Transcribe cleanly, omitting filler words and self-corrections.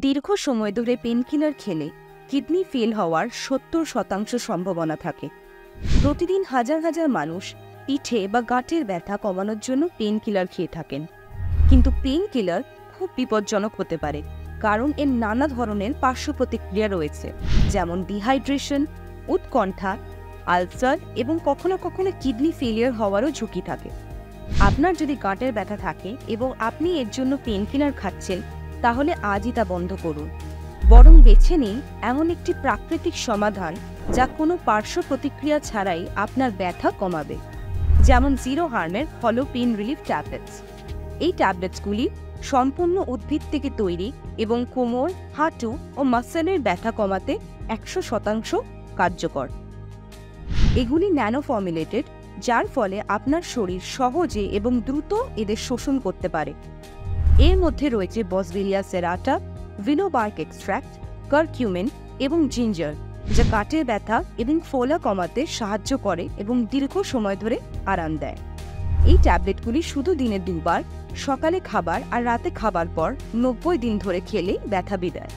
দীর্ঘ সময় ধরে পেনকিলার খেলে কিডনি ফেল হওয়ার ৭০% সম্ভাবনা থাকে। প্রতিদিন হাজার হাজার মানুষ পিঠে বা গাঁটের ব্যথা কমানোর জন্য পেনকিলার খেয়ে থাকেন। কিন্তু পেনকিলার খুব বিপজ্জনক হতে পারে, কারণ এর নানা ধরনের পার্শ্ব প্রতিক্রিয়া রয়েছে, যেমন ডিহাইড্রেশন, উৎকণ্ঠা, আলসার এবং কখনো কখনো কিডনি ফেলিয়ার হওয়ারও ঝুঁকি থাকে। আপনার যদি গাঁটের ব্যথা থাকে এবং আপনি এর জন্য পেনকিলার খাচ্ছেন, তাহলে আজই তা বন্ধ করুন। বরং বেছে নিন এমন একটি প্রাকৃতিক সমাধান যা কোনো পার্শ্ব প্রতিক্রিয়া ছাড়াই আপনার ব্যথা কমাবে, যেমন জিরো হার্মের হলো পেন রিলিফ ট্যাবলেটস। এই ট্যাবলেটসগুলি সম্পূর্ণ উদ্ভিদ থেকে তৈরি এবং কোমর, হাঁটু ও মাসেলের ব্যথা কমাতে ১০০% কার্যকর। এগুলি ন্যানো ফর্মুলেটেড, যার ফলে আপনার শরীর সহজে এবং দ্রুত এদের শোষণ করতে পারে। এর মধ্যে রয়েছে বসবেলিয়া সেরাটা, ভিলো বার্ক এক্সট্র্যাক্ট, কারকিউমিন এবং জিঞ্জার, যা গাঁটের ব্যথা এবং ফোলা কমাতে সাহায্য করে এবং দীর্ঘ সময় ধরে আরাম দেয়। এই ট্যাবলেটগুলি শুধু দিনে 2 বার, সকালে খাবার আর রাতে খাবার পর 90 দিন ধরে খেলেই ব্যথা বিদায়।